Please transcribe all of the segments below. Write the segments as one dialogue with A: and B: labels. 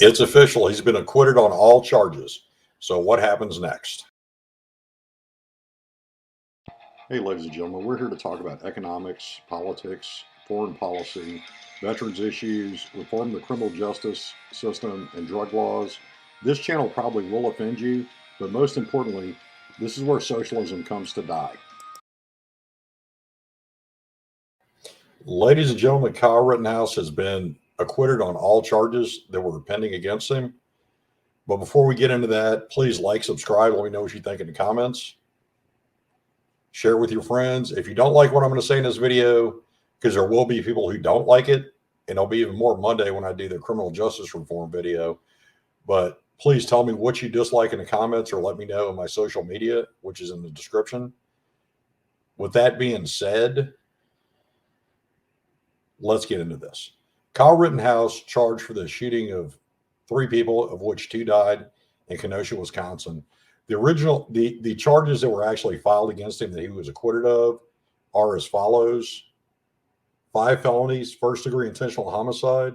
A: It's official. He's been acquitted on all charges. So what happens next? Hey, ladies and gentlemen, we're here to talk about economics, politics, foreign policy, veterans issues, reform the criminal justice system, and drug laws. This channel probably will offend you, but most importantly, this is where socialism comes to die. Ladies and gentlemen, Kyle Rittenhouse has been acquitted on all charges that were pending against him. But before we get into that, please like, subscribe, let me know what you think in the comments. Share it with your friends. If you don't like what I'm going to say in this video, because there will be people who don't like it, and there'll be even more Monday when I do the criminal justice reform video. But please tell me what you dislike in the comments, or let me know in my social media, which is in the description. With that being said, let's get into this. Kyle Rittenhouse charged for the shooting of 3 people, of which 2 died in Kenosha, Wisconsin. The charges that were actually filed against him that he was acquitted of are as follows: 5 felonies, first-degree intentional homicide,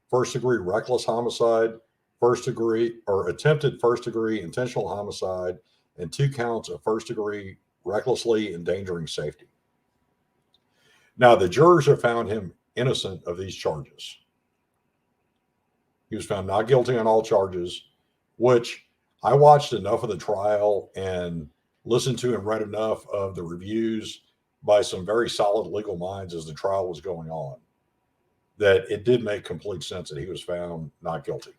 A: first-degree reckless homicide, first-degree or attempted first-degree intentional homicide, and 2 counts of first-degree recklessly endangering safety. Now, the jurors have found him innocent of these charges. He was found not guilty on all charges, which I watched enough of the trial and listened to and read enough of the reviews by some very solid legal minds as the trial was going on that it did make complete sense that he was found not guilty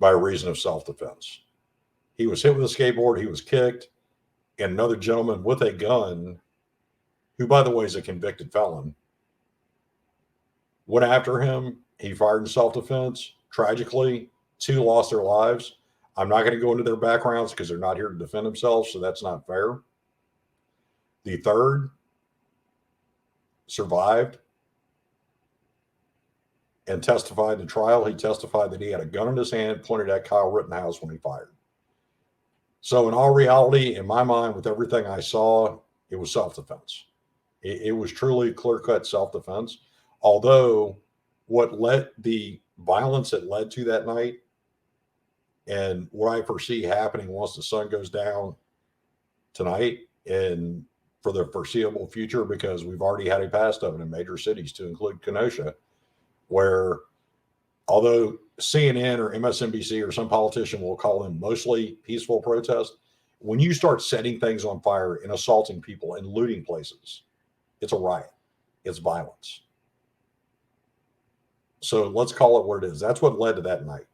A: by reason of self-defense. He was hit with a skateboard, he was kicked, and another gentleman with a gun, who, by the way, is a convicted felon, went after him. He fired in self-defense. Tragically, 2 lost their lives. I'm not going to go into their backgrounds because they're not here to defend themselves, so that's not fair. The third survived and testified in the trial. He testified that he had a gun in his hand pointed at Kyle Rittenhouse when he fired. So in all reality, in my mind, with everything I saw, it was self-defense. It was truly clear-cut self-defense. Although what led the violence that led to that night, and what I foresee happening once the sun goes down tonight and for the foreseeable future, because we've already had a past of it in major cities, to include Kenosha, where although CNN or MSNBC or some politician will call them mostly peaceful protests, when you start setting things on fire and assaulting people and looting places, it's a riot. It's violence. So let's call it what it is. That's what led to that night.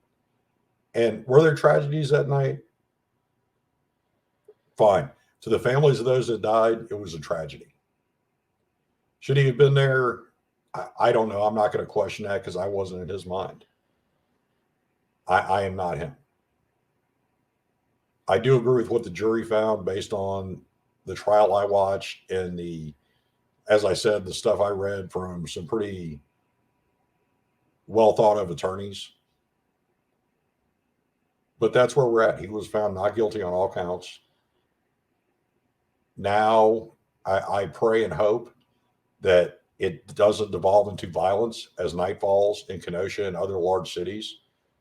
A: And were there tragedies that night? Fine. To the families of those that died, it was a tragedy. Should he have been there? I don't know. I'm not going to question that because I wasn't in his mind. I am not him. I do agree with what the jury found based on the trial I watched and as I said, the stuff I read from some pretty well thought of attorneys. But that's where we're at. He was found not guilty on all counts. Now, I pray and hope that it doesn't devolve into violence as night falls in Kenosha and other large cities.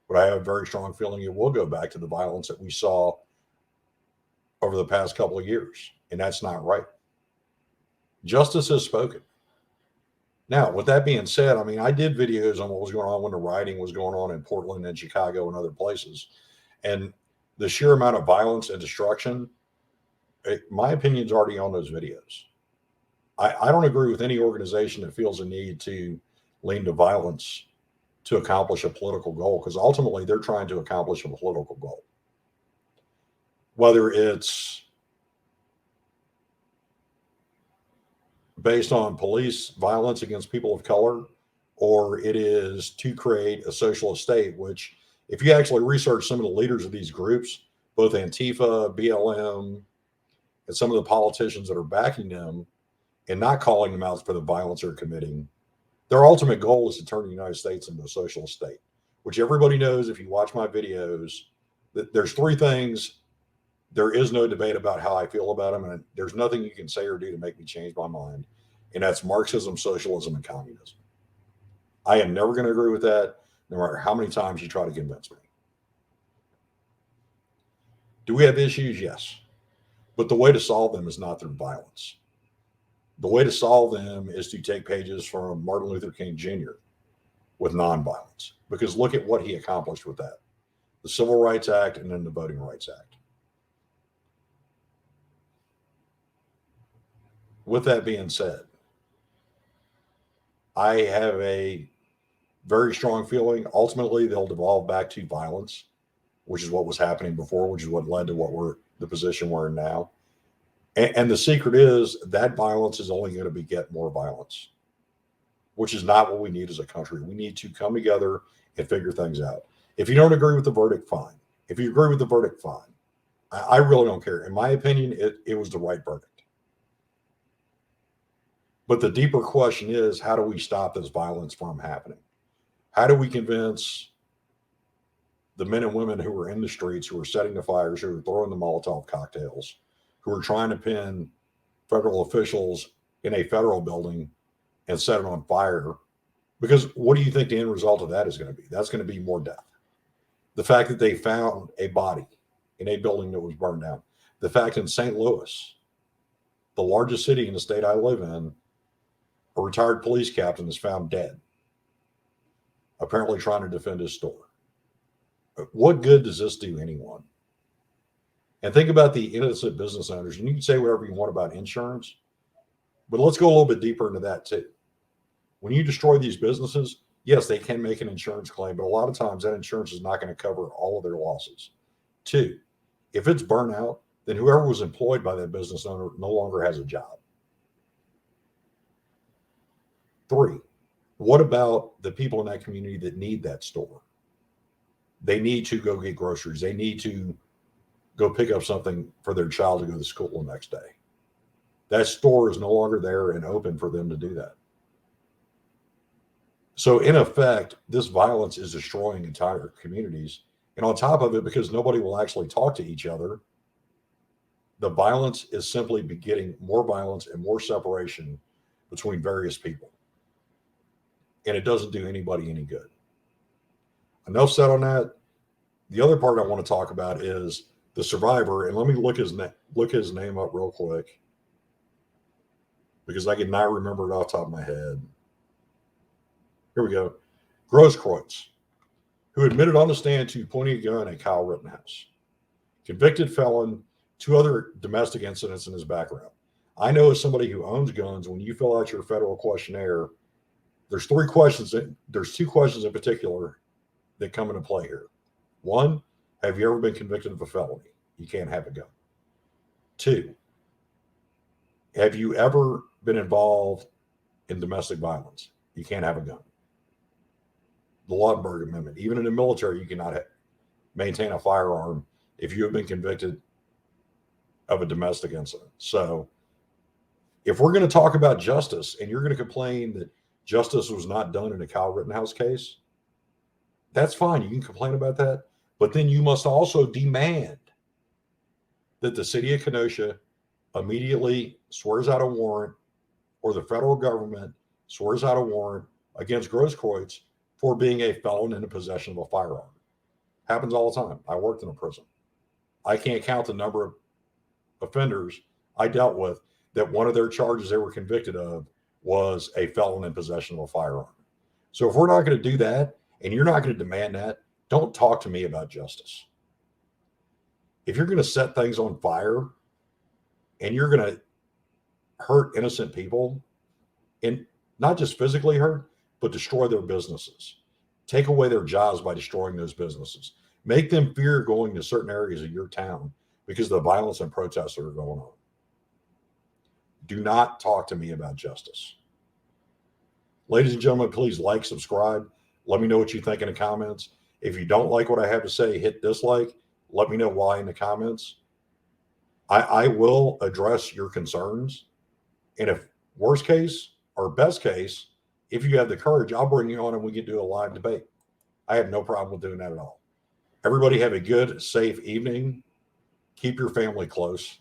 A: But I have a very strong feeling it will go back to the violence that we saw over the past couple of years. And that's not right. Justice has spoken. Now, with that being said, I mean, I did videos on what was going on when the rioting was going on in Portland and Chicago and other places. And the sheer amount of violence and destruction, my opinion's already on those videos. I don't agree with any organization that feels a need to lean to violence to accomplish a political goal, because ultimately they're trying to accomplish a political goal. Whether it's based on police violence against people of color, or it is to create a socialist state, which if you actually research some of the leaders of these groups, both Antifa, BLM, and some of the politicians that are backing them and not calling them out for the violence they're committing, their ultimate goal is to turn the United States into a socialist state, which everybody knows if you watch my videos, that there's 3 things. There is no debate about how I feel about them, and there's nothing you can say or do to make me change my mind. And that's Marxism, socialism, and communism. I am never going to agree with that. no matter how many times you try to convince me. Do we have issues? Yes. But the way to solve them is not through violence. The way to solve them is to take pages from Martin Luther King Jr. with nonviolence, because look at what he accomplished with that. The Civil Rights Act and then the Voting Rights Act. With that being said, I have a very strong feeling ultimately they'll devolve back to violence, which is what was happening before, which is what led to what we're the position we're in now. And the secret is that violence is only going to beget more violence, which is not what we need as a country. We need to come together and figure things out. If you don't agree with the verdict, fine. If you agree with the verdict, fine. I really don't care. In my opinion, it was the right verdict. But the deeper question is, how do we stop this violence from happening? How do we convince the men and women who are in the streets, who are setting the fires, who are throwing the Molotov cocktails, who are trying to pin federal officials in a federal building and set it on fire? Because what do you think the end result of that is going to be? That's going to be more death. The fact that they found a body in a building that was burned down. The fact in St. Louis, the largest city in the state I live in, a retired police captain is found dead, apparently trying to defend his store. What good does this do anyone? And think about the innocent business owners. And you can say whatever you want about insurance, but let's go a little bit deeper into that too. When you destroy these businesses, yes, they can make an insurance claim, but a lot of times that insurance is not going to cover all of their losses. Two, if it's burnout, then whoever was employed by that business owner no longer has a job. Three, what about the people in that community that need that store? They need to go get groceries. They need to go pick up something for their child to go to school the next day. That store is no longer there and open for them to do that. So in effect, this violence is destroying entire communities. And on top of it, because nobody will actually talk to each other, the violence is simply begetting more violence and more separation between various people. And it doesn't do anybody any good. Enough said on that. The other part I want to talk about is the survivor. And let me look his name up real quick, because I can not remember it off the top of my head. Here we go. Grosskreutz, who admitted on the stand to pointing a gun at Kyle Rittenhouse. Convicted felon, 2 other domestic incidents in his background. I know as somebody who owns guns, when you fill out your federal questionnaire, there's 2 questions in particular that come into play here. 1, have you ever been convicted of a felony? You can't have a gun. 2, have you ever been involved in domestic violence? You can't have a gun. The Lautenberg Amendment, even in the military, you cannot maintain a firearm if you have been convicted of a domestic incident. So if we're going to talk about justice and you're going to complain that justice was not done in the Kyle Rittenhouse case, that's fine. You can complain about that. But then you must also demand that the city of Kenosha immediately swears out a warrant, or the federal government swears out a warrant against Grosskreutz for being a felon in the possession of a firearm. Happens all the time. I worked in a prison. I can't count the number of offenders I dealt with that one of their charges they were convicted of was a felon in possession of a firearm. So if we're not going to do that, and you're not going to demand that, don't talk to me about justice. If you're going to set things on fire and you're going to hurt innocent people, and not just physically hurt, but destroy their businesses, take away their jobs by destroying those businesses, make them fear going to certain areas of your town because of the violence and protests that are going on. Do not talk to me about justice. Ladies and gentlemen, please like, subscribe. Let me know what you think in the comments. If you don't like what I have to say, hit dislike. Let me know why in the comments. I will address your concerns. And if worst case or best case, if you have the courage, I'll bring you on and we can do a live debate. I have no problem with doing that at all. Everybody have a good, safe evening. Keep your family close.